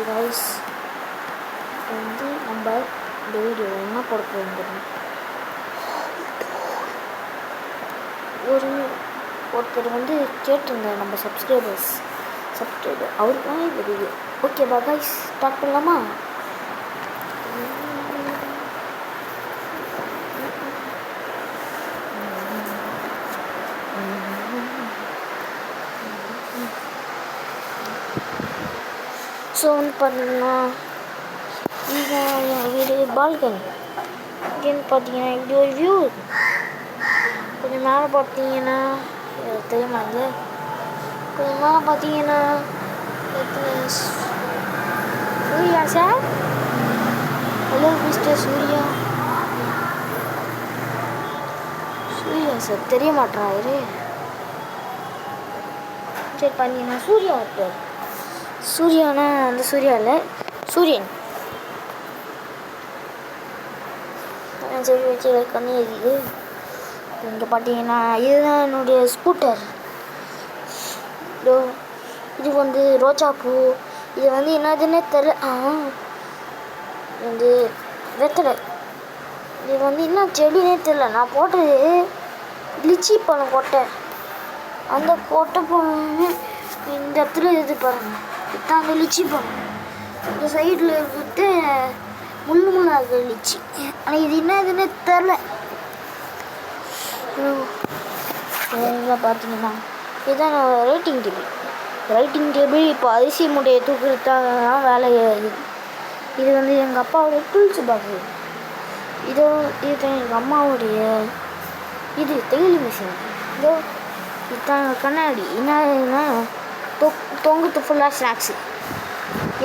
Guys, வந்து நம்ம இந்த வீடியோ என்ன போட போகிறோம். ஒருத்தர் வந்து கேட்டிருந்தேன் நம்ம சப்ஸ்கிரைபர் அவருக்கு தான் இந்த வீடியோ. ஓகேவா கைஸ், ஸ்டார்ட் பண்ணலாமா? ஸோ வந்து பார்த்தீங்கன்னா இது என் வீடு பால்கனி. இங்கேன்னு பார்த்தீங்கன்னா இப்படி ஒரு வியூ கொஞ்சம் மேலே பார்த்தீங்கன்னா தெரியுமாங்க, கொஞ்சம் மேலே பார்த்தீங்கன்னா Surya sir. Hello mister Surya sir தெரிய மாட்டேறாரு. சரி பார்த்தீங்கன்னா சூர்யா ஒருத்தர், சூர்யானா அந்த சூர்யா இல்லை, சூரியன். சரி வச்சு கண்ணி எரியுது. இங்கே பார்த்தீங்கன்னா இதுதான் என்னுடைய ஸ்கூட்டர். இது வந்து ரோஜாப்பூ. இது வந்து என்னதுன்னே தெரியல. வந்து வெத்தலை. இது வந்து என்ன செடினே தெரியல. நான் போட்டது லிச்சி பழம் கொட்டை. அந்த கொட்டை போன இந்த இடத்துல இது பாருங்க, இதுதான் அந்த லிச்சி பழம். இந்த சைடில் இருக்கிறது முள்ளாக லிச்சி. ஆனால் இது என்ன இதுன்னு தெரில. இதில் பார்த்தீங்கன்னா இதுதான் ரைட்டிங் டேபிள். இப்போ அரிசி மூட்டையை தூக்குறது தான் வேலை. இது வந்து எங்கள் அப்பாவுடைய டூல்ஸ் பாக்ஸு. இது எங்கள் அம்மாவுடைய இது தையல் மிஷின். இதுதான் கண்ணாடி. என்னன்னா தொங்குத்து ஃபுல்லாக ஸ்நாக்ஸு.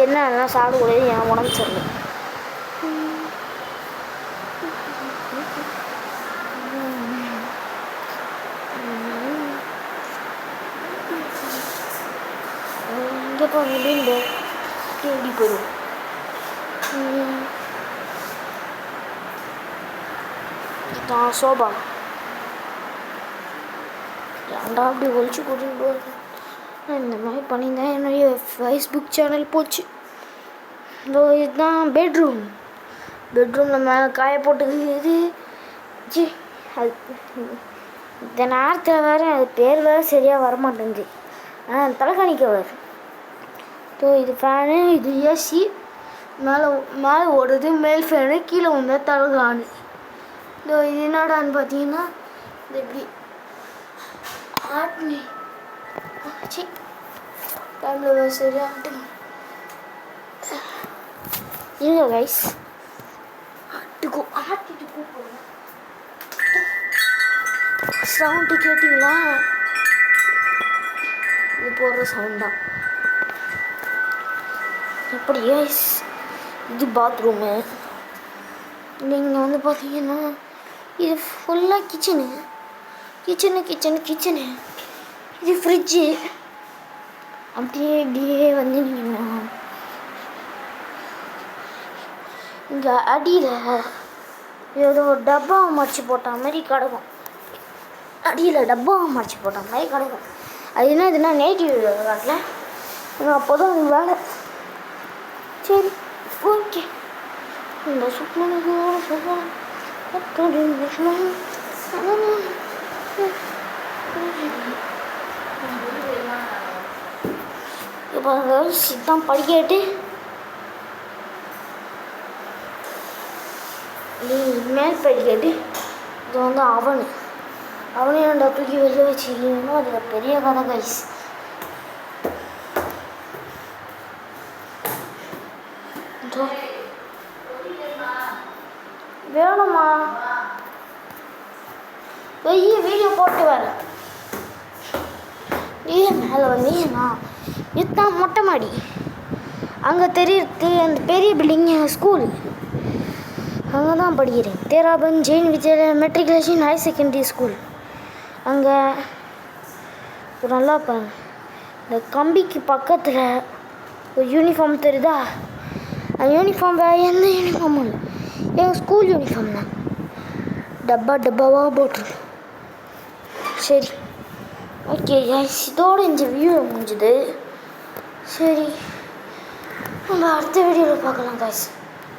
என்ன சாப்பிடக்கூடாது, என் உடம்பு சரியில்லை. இங்கே போங்க எப்படி போயிடும். இதுதான் சோபா. ஏன்டா அப்படி ஒழிச்சு கூட்டிட்டு போகுது. இந்த மாதிரி பண்ணியிருந்தேன் என்னுடைய ஃபேஸ்புக் சேனல் போச்சு. இதுதான் பெட்ரூமில் மேலே காய போட்டுக்குது. அது இந்த நேரத்தில் வேறு அது பேர் வேறு சரியாக வரமாட்டேங்குது. தலைகாணி கவர். இது ஃபேனு, இது ஏசி. மேலே ஓடுறது மேல் ஃபேனு, கீழே வந்த தலைகாணி. இது என்னடான்னு பார்த்தீங்கன்னா இது எப்படி ஆட்னி டைமில் சரியாட்டு இருங்க கைஸ். ஆட்டிட்டு கூப்பிடுங்க. சவுண்டு கேட்டிங்களா? இது போடுற சவுண்ட் தான். எப்படி கைஸ், இது பாத்ரூமு. நீங்கள் வந்து பார்த்தீங்கன்னா இது ஃபுல்லாக கிச்சனு. இது ஃப்ரிட்ஜு. அப்படியே வந்து நீங்கள் இங்கே அடியில் ஏதோ டப்பாவை மறைச்சி போட்ட மாதிரி கிடக்கும். அது என்ன இதுனா நேட்டிவ் காட்டில் அப்போ தான் அது வேலை. சரி ஓகே. இந்த இப்போ சித்தான் படிக்கட்டு. மேல் படிக்கட்டு. இது வந்து அவனையும் தூக்கி வெளியே வச்சுக்கணும். அதில் பெரிய கதை கைஸ். வேணுமா வீடியோ போட்டு வரேன். மேலே வந்தீங்கன்னா இதுதான் மொட்டை மாடி. அங்கே தெரியுது அந்த பெரிய பில்டிங் ஸ்கூல். அங்கே தான் படிக்கிறேன். Terapanth Jain Vidyalaya matriculation higher secondary school. அங்கே நல்லா பாருங்க, இந்த கம்பிக்கு பக்கத்தில் ஒரு யூனிஃபார்ம் தெரியுதா? அந்த யூனிஃபார்ம் வேறு எந்த யூனிஃபார்மும் இல்லை, எங்கள் ஸ்கூல் யூனிஃபார்ம் தான். டப்பாவாக போட்டுருக்கு. சரி ஓகே கைஸ், இதோட இந்த வீடியோ முடிஞ்சுது. சரி நம்ம அடுத்த வீடியோவில் பார்க்கலாம் guys.